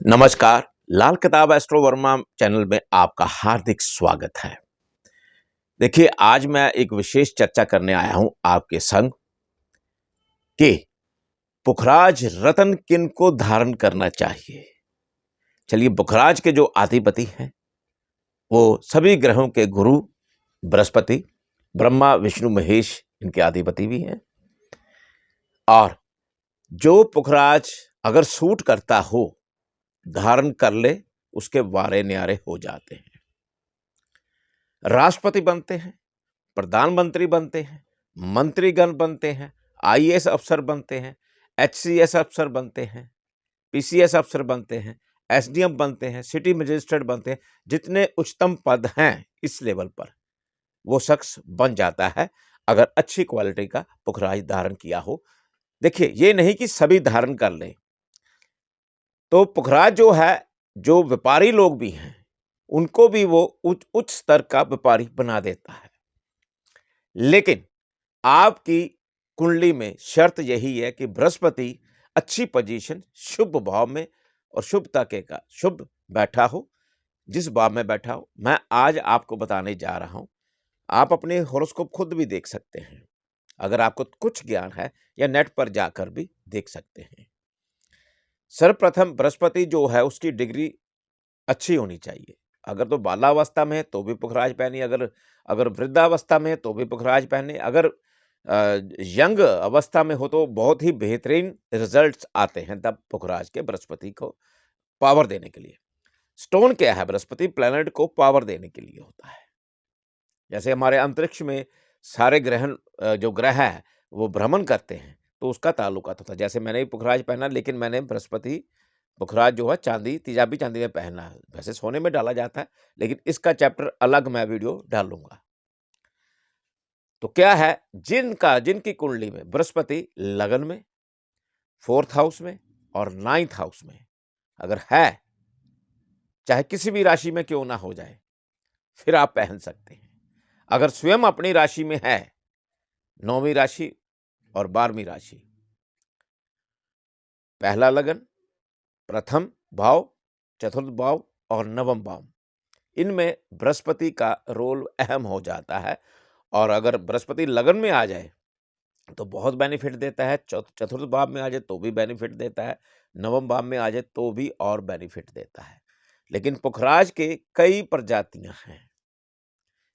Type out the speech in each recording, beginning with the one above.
नमस्कार। लाल किताब astro Verma channel में आपका हार्दिक स्वागत है। देखिए, आज मैं एक विशेष चर्चा करने आया हूं आपके संग कि पुखराज रत्न किनको धारण करना चाहिए। चलिए, पुखराज के जो अधिपति हैं वो सभी ग्रहों के गुरु बृहस्पति, ब्रह्मा विष्णु महेश इनके अधिपति भी हैं। और जो पुखराज अगर सूट करता हो, धारण कर ले, उसके वारे न्यारे हो जाते हैं। राष्ट्रपति बनते हैं, प्रधानमंत्री बनते हैं, मंत्रीगण बनते हैं, आईएएस अफसर बनते हैं, एचसीएस अफसर बनते हैं, पीसीएस अफसर बनते हैं, एसडीएम बनते हैं, सिटी मजिस्ट्रेट बनते हैं। जितने उच्चतम पद हैं इस लेवल पर वो शख्स बन जाता है अगर अच्छी क्वालिटी का पुखराज धारण किया हो। देखिए, ये नहीं कि सभी धारण कर लें। तो पुखराज जो है, जो व्यापारी लोग भी हैं उनको भी वो उच्च स्तर का व्यापारी बना देता है। लेकिन आपकी कुंडली में शर्त यही है कि बृहस्पति अच्छी पोजीशन शुभ भाव में और शुभता के का शुभ बैठा हो, जिस भाव में बैठा हो। मैं आज आपको बताने जा रहा हूं। आप अपने हॉरोस्कोप खुद भी देख सकते हैं, अगर आपको कुछ ज्ञान है, या नेट पर जाकर भी देख सकते हैं। सर्वप्रथम बृहस्पति जो है उसकी डिग्री अच्छी होनी चाहिए। अगर तो बालावस्था में है तो भी पुखराज पहने, अगर अगर वृद्धावस्था में है तो भी पुखराज पहने, अगर यंग अवस्था में हो तो बहुत ही बेहतरीन रिजल्ट्स आते हैं तब पुखराज के, बृहस्पति को पावर देने के लिए। स्टोन क्या है? बृहस्पति प्लैनेट को पावर देने के लिए होता है। जैसे हमारे अंतरिक्ष में सारे ग्रहण जो ग्रह है वो भ्रमण करते हैं, तो उसका ताल्लुकात होता है। जैसे मैंने भी पुखराज पहना, लेकिन मैंने बृहस्पति पुखराज जो है चांदी, तेजाबी चांदी में पहनना है। वैसे सोने में डाला जाता है, लेकिन इसका चैप्टर अलग मैं वीडियो डालूंगा। तो क्या है, जिनकी कुंडली में बृहस्पति लगन में, फोर्थ हाउस में और नाइन्थ हाउस में अगर है, चाहे किसी भी राशि में क्यों ना हो जाए, फिर आप पहन सकते हैं। अगर स्वयं अपनी राशि में है, 9वीं राशि और 12वीं राशि, पहला लगन, प्रथम भाव, चतुर्थ भाव और नवम भाव, इनमें बृहस्पति का रोल अहम हो जाता है। और अगर बृहस्पति लगन में आ जाए तो बहुत बेनिफिट देता है, चतुर्थ भाव में आ जाए तो भी बेनिफिट देता है, नवम भाव में आ जाए तो भी और बेनिफिट देता है। लेकिन पुखराज के कई प्रजातियां हैं।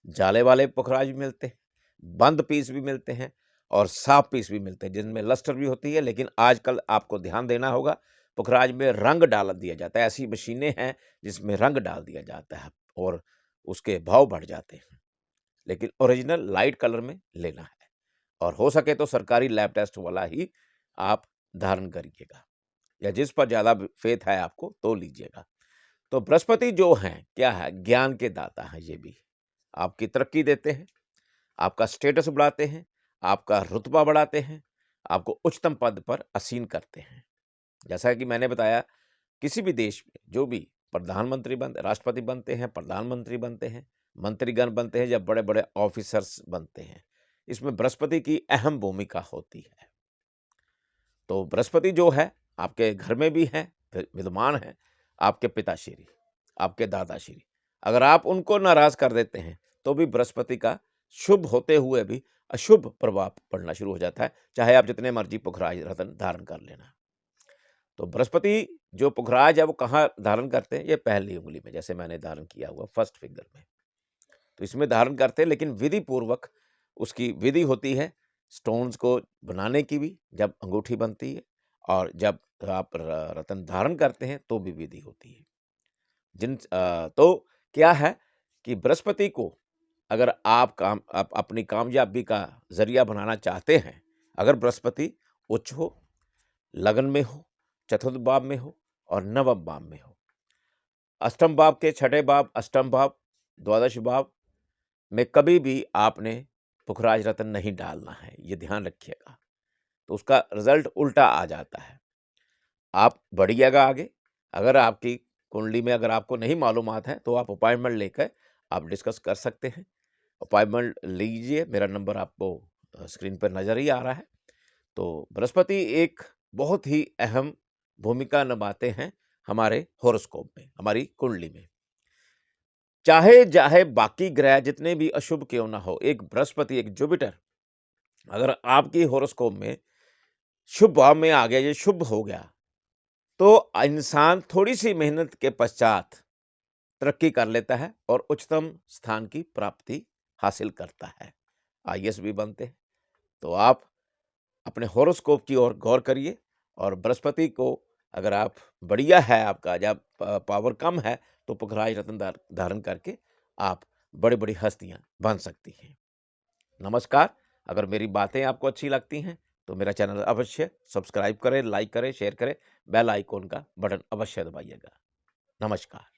जाले वाले पुखराज भी मिलते हैं, बंद पीस भी मिलते हैं और साफ पीस भी मिलते हैं, जिनमें लस्टर भी होती है। लेकिन आजकल आपको ध्यान देना होगा, पुखराज में रंग डाल दिया जाता है। ऐसी मशीनें हैं जिसमें रंग डाल दिया जाता है और उसके भाव बढ़ जाते हैं। लेकिन ओरिजिनल लाइट कलर में लेना है, और हो सके तो सरकारी लैब टेस्ट वाला ही आप धारण करिएगा, या जिस पर ज़्यादा फेथ है आपको तो लीजिएगा। तो बृहस्पति जो हैं, क्या है, ज्ञान के दाता हैं। ये भी आपकी तरक्की देते हैं, आपका स्टेटस बढ़ाते हैं, आपका रुतबा बढ़ाते हैं, आपको उच्चतम पद पर आसीन करते हैं। जैसा कि मैंने बताया, किसी भी देश में जो भी प्रधानमंत्री बनते, राष्ट्रपति बनते हैं, प्रधानमंत्री बनते हैं, मंत्रीगण बनते हैं, या बड़े बड़े ऑफिसर्स बनते हैं, इसमें बृहस्पति की अहम भूमिका होती है। तो बृहस्पति जो है आपके घर में भी है, विद्यमान है, आपके पिताश्री, आपके दादाश्री। अगर आप उनको नाराज कर देते हैं तो भी बृहस्पति का शुभ होते हुए भी अशुभ प्रभाव पड़ना शुरू हो जाता है, चाहे आप जितने मर्जी पुखराज रत्न धारण कर लेना। तो बृहस्पति जो पुखराज है वो कहाँ धारण करते हैं? ये पहली उंगली में, जैसे मैंने धारण किया हुआ फर्स्ट फिंगर में, तो इसमें धारण करते हैं। लेकिन विधि पूर्वक उसकी विधि होती है, स्टोन्स को बनाने की भी, जब अंगूठी बनती है, और जब आप रत्न धारण करते हैं तो भी विधि होती है। तो क्या है कि बृहस्पति को अगर आप अपनी कामयाबी का जरिया बनाना चाहते हैं, अगर बृहस्पति उच्च हो, लगन में हो, चतुर्थ भाव में हो और नवम भाव में हो, अष्टम भाव के छठे भाव, अष्टम भाव, द्वादश भाव में कभी भी आपने पुखराज रत्न नहीं डालना है, ये ध्यान रखिएगा। तो उसका रिजल्ट उल्टा आ जाता है। आप बढ़िएगा आगे। अगर आपकी कुंडली में अगर आपको नहीं मालूमात है तो आप अपॉइंटमेंट लेकर आप डिस्कस कर सकते हैं। अपॉइंटमेंट लीजिए, मेरा नंबर आपको स्क्रीन पर नज़र ही आ रहा है। तो बृहस्पति एक बहुत ही अहम भूमिका निभाते हैं हमारे हॉरोस्कोप में, हमारी कुंडली में। चाहे बाकी ग्रह जितने भी अशुभ क्यों ना हो, एक बृहस्पति, एक जुपिटर अगर आपकी हॉरोस्कोप में शुभ भाव में आ गया, ये शुभ हो गया, तो इंसान थोड़ी-सी मेहनत के पश्चात तरक्की कर लेता है और उच्चतम स्थान की प्राप्ति हासिल करता है, आईएएस भी बनते हैं। तो आप अपने हॉरोस्कोप की ओर गौर करिए और बृहस्पति को अगर आप बढ़िया है आपका या पावर कम है, तो पुखराज रत्न धारण करके आप बड़ी-बड़ी हस्तियाँ बन सकती हैं। नमस्कार, अगर मेरी बातें आपको अच्छी लगती हैं, तो मेरा चैनल अवश्य सब्सक्राइब करें, लाइक करें, शेयर करें, बेल आइकॉन का बटन अवश्य दबाइएगा। नमस्कार।